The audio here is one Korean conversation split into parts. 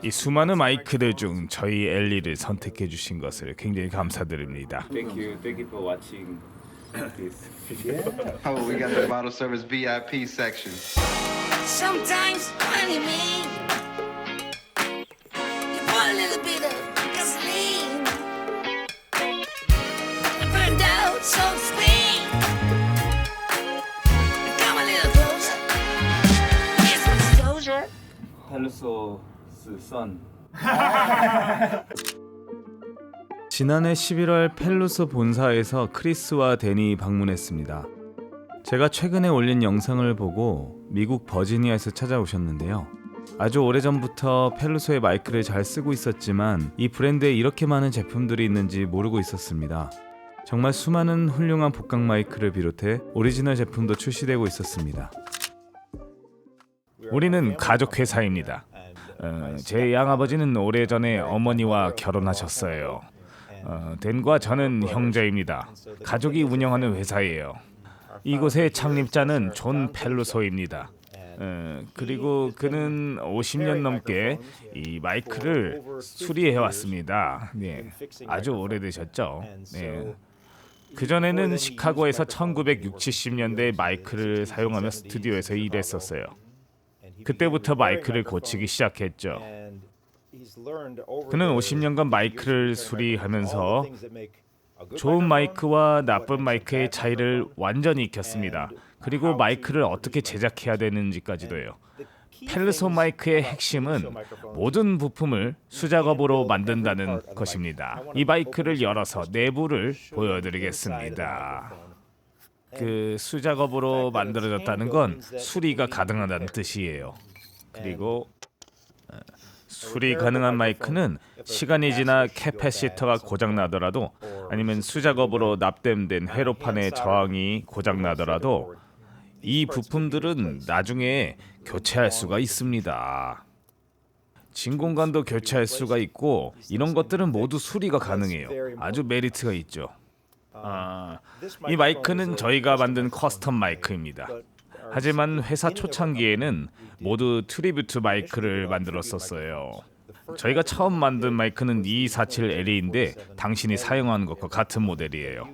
이 수많은 마이크들 중 저희 엘리를 선택해 주신 것을 굉장히 감사드립니다. Thank you for watching this video. Oh, we got the bottle service VIP section. Sometimes, honey, me, you put a little bit of gasoline. I burned out, so to speak. Come a little closer. Here's some exposure. 펠루소스 선. 지난해 11월 펠루스 본사에서 크리스와 댄이 방문했습니다. 제가 최근에 올린 영상을 보고 미국 버지니아에서 찾아오셨는데요. 아주 오래전부터 펠루소의 마이크를 잘 쓰고 있었지만 이 브랜드에 이렇게 많은 제품들이 있는지 모르고 있었습니다. 정말 수많은 훌륭한 복강 마이크를 비롯해 오리지널 제품도 출시되고 있었습니다. 우리는 가족 회사입니다. 제 양아버지는 오래전에 어머니와 결혼하셨어요. 댄과 저는 형제입니다. 가족이 운영하는 회사예요. 이곳의 창립자는 존 펠루소입니다. 그리고 그는 50년 넘게 이 마이크를 수리해 왔습니다. 네, 아주 오래되셨죠. 네. 그전에는 시카고에서 1960, 70년대 마이크를 사용하며 스튜디오에서 일했었어요. 그때부터 마이크를 고치기 시작했죠. 그는 50년간 마이크를 수리하면서 좋은 마이크와 나쁜 마이크의 차이를 완전히 익혔습니다. 그리고 마이크를 어떻게 제작해야 되는지까지도요. 펠루소 마이크의 핵심은 모든 부품을 수작업으로 만든다는 것입니다. 이 마이크를 열어서 내부를 보여드리겠습니다. 그 수작업으로 만들어졌다는 건 수리가 가능하다는 뜻이에요. 그리고 수리 가능한 마이크는 시간이 지나 캐패시터가 고장나더라도 아니면 수작업으로 납땜된 회로판의 저항이 고장나더라도 이 부품들은 나중에 교체할 수가 있습니다. 진공관도 교체할 수가 있고 이런 것들은 모두 수리가 가능해요. 아주 메리트가 있죠. 이 마이크는 저희가 만든 커스텀 마이크입니다. 하지만 회사 초창기에는 모두 트리뷰트 마이크를 만들었었어요. 저희가 처음 만든 마이크는 2247LE인데 당신이 사용하는 것과 같은 모델이에요.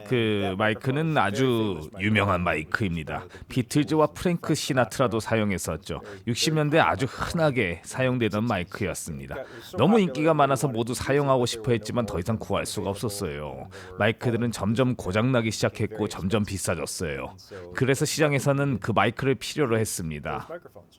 그 마이크는 아주 유명한 마이크입니다. 비틀즈와 프랭크 시나트라도 사용했었죠. 60년대 아주 흔하게 사용되던 마이크였습니다. 너무 인기가 많아서 모두 사용하고 싶어 했지만 더 이상 구할 수가 없었어요. 마이크들은 점점 고장나기 시작했고 점점 비싸졌어요. 그래서 시장에서는 그 마이크를 필요로 했습니다.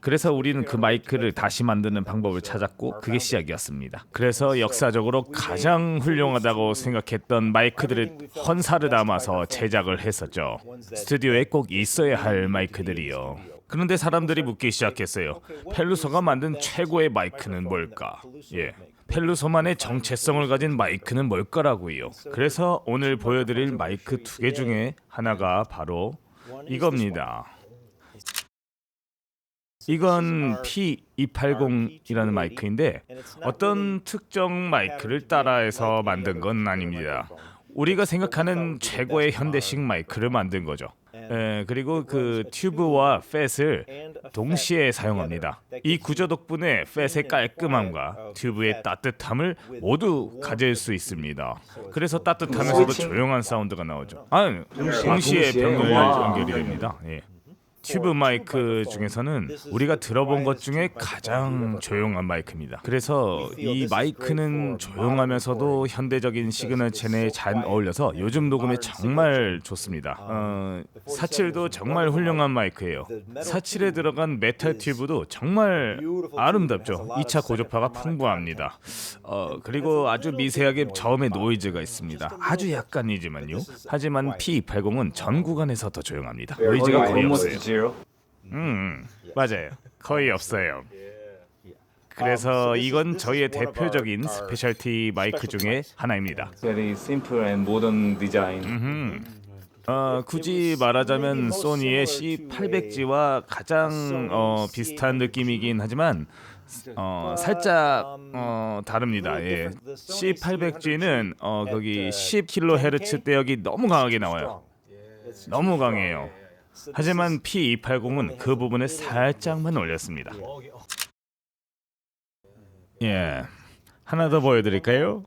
그래서 우리는 그 마이크를 다시 만드는 방법을 찾았고 그게 시작이었습니다. 그래서 역사적으로 가장 훌륭하다고 생각했던 마이크들을 헌사를 담아서 제작을 했었죠. 스튜디오에 꼭 있어야 할 마이크들이요. 그런데 사람들이 묻기 시작했어요. 펠루소가 만든 최고의 마이크는 뭘까? 예, 펠루소만의 정체성을 가진 마이크는 뭘까라고요. 그래서 오늘 보여드릴 마이크 2개 중에 하나가 바로 이겁니다. 이건 P280이라는 마이크인데 어떤 특정 마이크를 따라해서 만든 건 아닙니다. 우리가 생각하는 최고의 현대식 마이크를 만든 거죠. 그리고 그 튜브와 팻을 동시에 사용합니다. 이 구조 덕분에 팻의 깔끔함과 튜브의 따뜻함을 모두 가질 수 있습니다. 그래서 따뜻하면서도 조용한 사운드가 나오죠. 동시에 병렬 연결이 됩니다. 예. 튜브 마이크 중에서는 우리가 들어본 것 중에 가장 조용한 마이크입니다. 그래서 이 마이크는 조용하면서도 현대적인 시그널 체내에 잘 어울려서 요즘 녹음에 정말 좋습니다. 47도 정말 훌륭한 마이크예요. 47에 들어간 메탈 튜브도 정말 아름답죠. 2차 고주파가 풍부합니다. 그리고 아주 미세하게 저음의 노이즈가 있습니다. 아주 약간이지만요. 하지만 P280은 전 구간에서 더 조용합니다. 노이즈가 거의 없어요. 맞아요. 거의 없어요. 그래서 이건 저희의 대표적인 스페셜티 마이크 중에 하나입니다. Very simple and modern design. 굳이 말하자면 소니의 C800G와 가장 비슷한 느낌이긴 하지만 살짝 다릅니다. 예. C800G는 거기 10kHz 대역이 너무 강하게 나와요. 너무 강해요. 하지만 P280은 그 부분을 살짝만 올렸습니다. 예, 하나 더 보여드릴까요?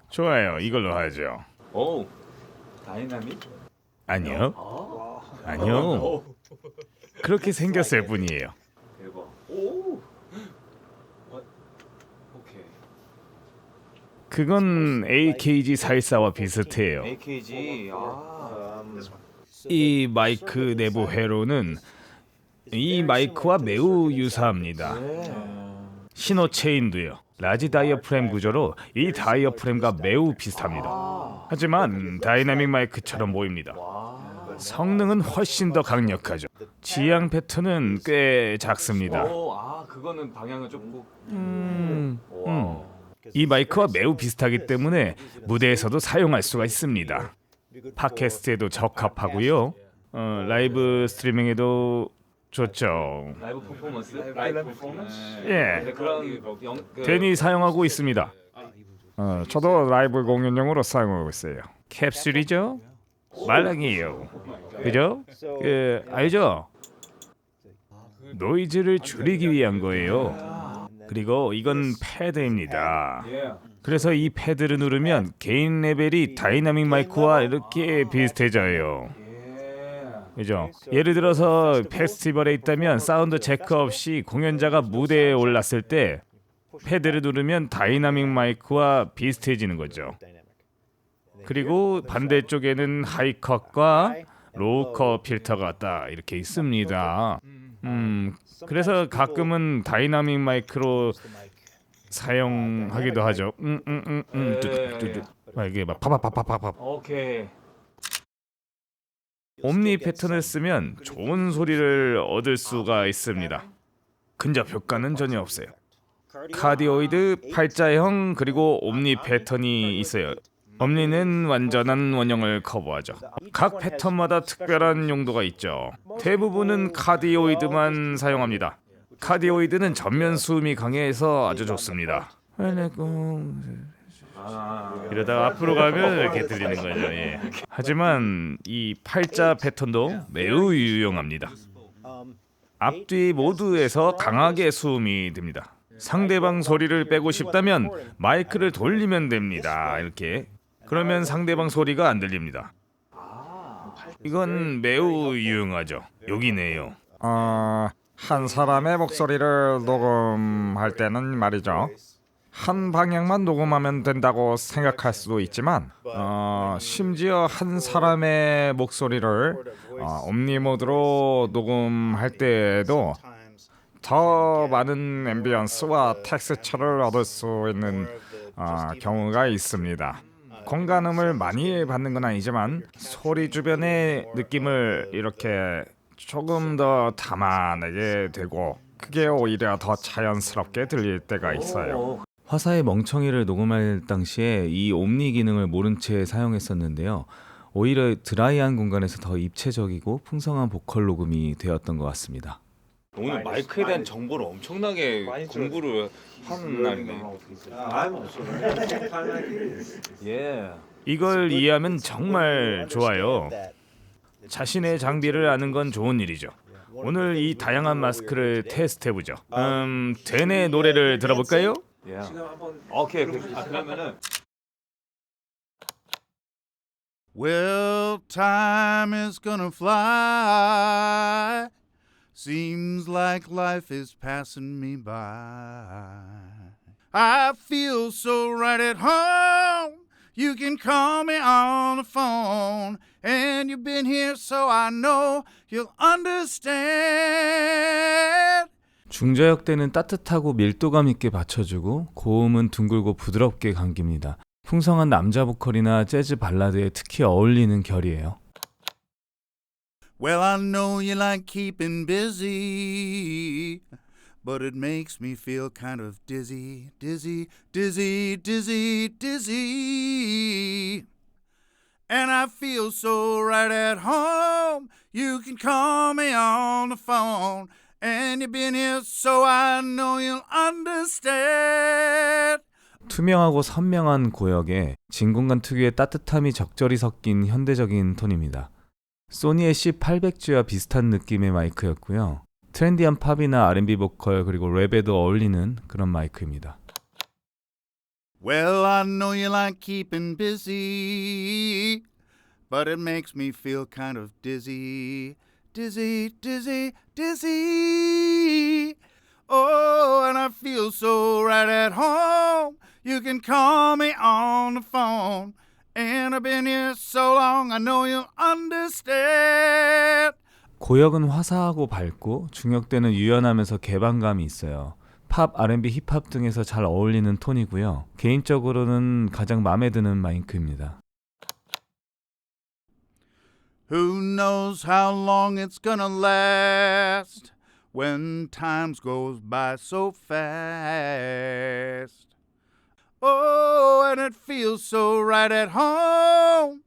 좋아요, 이걸로 하죠. 오, 다이나믹? 아니요, 아니요. 그렇게 생겼을 뿐이에요. 대박. 오. 오케이. 그건 AKG414와 비슷해요. AKG. 이 마이크 내부 회로는 이 마이크와 매우 유사합니다. 신호 체인도요. 라지 다이어프램 구조로 이 다이어프램과 매우 비슷합니다. 하지만 다이나믹 마이크처럼 보입니다. 성능은 훨씬 더 강력하죠. 지향 패턴은 꽤 작습니다. 그거는 방향은 좁고. 이 마이크와 매우 비슷하기 때문에 무대에서도 사용할 수가 있습니다. 팟캐스트에도 적합하고요. 라이브 스트리밍에도 좋죠. 라이브 퍼포먼스? 라이브 퍼포먼스? 예, 그런 괜히 사용하고 있습니다. 저도 라이브 공연용으로 사용하고 있어요. 캡슐이죠? 말랑이에요. 그죠? 알죠? 노이즈를 줄이기 위한 거예요. 그리고 이건 패드입니다. 그래서 이 패드를 누르면 게인 레벨이 다이나믹 마이크와 이렇게 비슷해져요. 그죠? 예를 들어서 페스티벌에 있다면 사운드 체크 없이 공연자가 무대에 올랐을 때 패드를 누르면 다이나믹 마이크와 비슷해지는 거죠. 그리고 반대쪽에는 하이컷과 로우컷 필터가 딱 이렇게 있습니다. 그래서 가끔은 다이나믹 마이크로 사용하기도 하죠. 이게 막 파파파파파파. 오케이. 옴니 패턴을 쓰면 좋은 소리를 얻을 수가 있습니다. 근접 효과는 전혀 없어요. 카디오이드, 팔자형 그리고 옴니 패턴이 있어요. 옴니는 완전한 원형을 커버하죠. 각 패턴마다 특별한 용도가 있죠. 대부분은 카디오이드만 사용합니다. 카디오이드는 전면 수음이 강해서 아주 좋습니다. 이러다가 앞으로 가면 이렇게 들리는 거죠. 예. 하지만 이 팔자 패턴도 매우 유용합니다. 앞뒤 모두에서 강하게 수음이 됩니다. 상대방 소리를 빼고 싶다면 마이크를 돌리면 됩니다. 이렇게. 그러면 상대방 소리가 안 들립니다. 이건 매우 유용하죠. 여기네요. 한 사람의 목소리를 녹음할 때는 말이죠. 한 방향만 녹음하면 된다고 생각할 수도 있지만 심지어 한 사람의 목소리를 옴니 모드로 녹음할 때에도 더 많은 앰비언스와 텍스처를 얻을 수 있는 경우가 있습니다. 공간음을 많이 받는 건 아니지만 소리 주변의 느낌을 이렇게 조금 더 담아내게 되고 그게 오히려 더 자연스럽게 들릴 때가 있어요. 화사의 멍청이를 녹음할 당시에 이 옴니 기능을 모른 채 사용했었는데요. 오히려 드라이한 공간에서 더 입체적이고 풍성한 보컬 녹음이 되었던 것 같습니다. 오늘 마이크에 대한 정보를 엄청나게 공부를 하는 날이네. 예. 이걸 이해하면 정말 좋아요. 자신의 장비를 아는 건 좋은 일이죠. 오늘 이 다양한 마스크를 테스트해보죠. 덴의 노래를 들어볼까요? 오케이. 그러면은 Well, time is gonna fly. Seems like life is passing me by. I feel so right at home. You can call me on the phone. And you've been here so I know you'll understand. 중저역대는 따뜻하고 밀도감 있게 받쳐주고 고음은 둥글고 부드럽게 감깁니다. 풍성한 남자 보컬이나 재즈 발라드에 특히 어울리는 결이에요. Well, I know you like keeping busy, but it makes me feel kind of dizzy, dizzy, dizzy, dizzy, dizzy. And I feel so right at home. You can call me on the phone. And you've been here so I know you'll understand. 투명하고 선명한 고역에 진공관 특유의 따뜻함이 적절히 섞인 현대적인 톤입니다. 소니의 C800G와 비슷한 느낌의 마이크였고요. 트렌디한 팝이나 R&B 보컬 그리고 랩에도 어울리는 그런 마이크입니다. Well, I know you like keeping busy, but it makes me feel kind of dizzy, dizzy, dizzy, dizzy. Oh, and I feel so right at home. You can call me on the phone. And I've been here so long, I know you'll understand. 고역은 화사하고 밝고 중역대는 유연하면서 개방감이 있어요. 팝, R&B, 힙합 등에서 잘 어울리는 톤이고요. 개인적으로는 가장 마음에 드는 마이크입니다. Who knows how long it's gonna last when times goes by so fast. Oh, and it feels so right at home.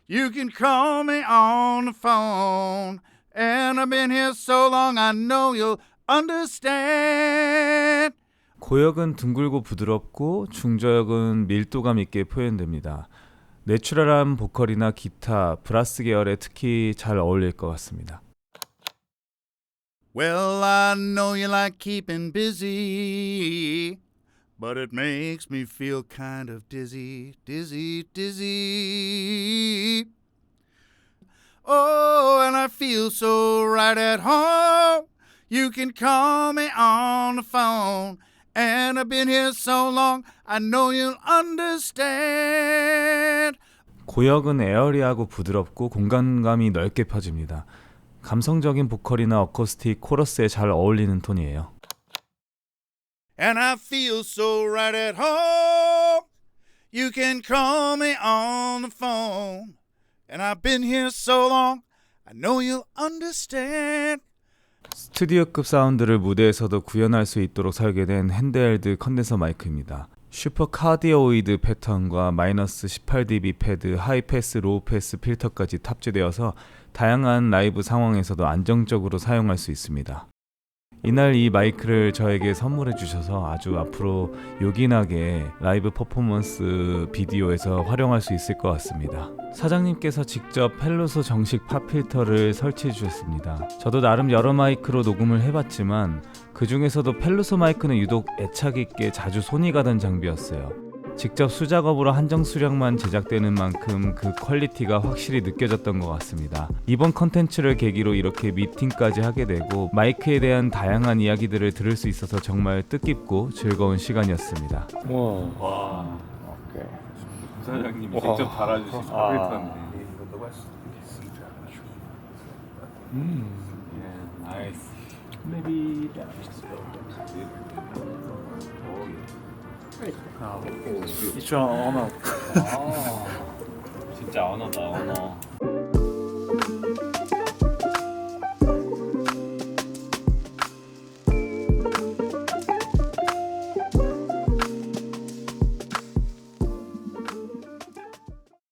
You can call me on the phone. And I've been here so long, I know you'll understand. 고역은 둥글고 부드럽고 중저역은 밀도감 있게 표현됩니다. 내추럴한 보컬이나 기타, 브라스 계열에 특히 잘 어울릴 것 같습니다. Well, I know you like keeping busy, but it makes me feel kind of dizzy, dizzy, dizzy. Oh, and I feel so right at home. You can call me on the phone. And I've been here so long, I know you'll understand. 고역은 에어리하고 부드럽고 공간감이 넓게 펴집니다. 감성적인 보컬이나 어쿠스틱, 코러스에 잘 어울리는 톤이에요. And I feel so right at home. You can call me on the phone. And I've been here so long, I know you'll understand. 스튜디오급 사운드를 무대에서도 구현할 수 있도록 설계된 핸드헬드 컨덴서 마이크입니다. 슈퍼 카디오이드 패턴과 마이너스 18dB 패드, 하이패스, 로우패스 필터까지 탑재되어서 다양한 라이브 상황에서도 안정적으로 사용할 수 있습니다. 이날 이 마이크를 저에게 선물해 주셔서 아주 앞으로 요긴하게 라이브 퍼포먼스 비디오에서 활용할 수 있을 것 같습니다. 사장님께서 직접 펠로소 정식 팝 필터를 설치해 주셨습니다. 저도 나름 여러 마이크로 녹음을 해봤지만 그 중에서도 펠로소 마이크는 유독 애착 있게 자주 손이 가던 장비였어요. 직접 수작업으로 한정 수량만 제작되는 만큼 그 퀄리티가 확실히 느껴졌던 것 같습니다. 이번 컨텐츠를 계기로 이렇게 미팅까지 하게 되고 마이크에 대한 다양한 이야기들을 들을 수 있어서 정말 뜻깊고 즐거운 시간이었습니다. 와. 오케이. 부사장님이 직접 달아주신 필터인데. 나이스. Maybe It's an honor. 진짜 언어다 언어.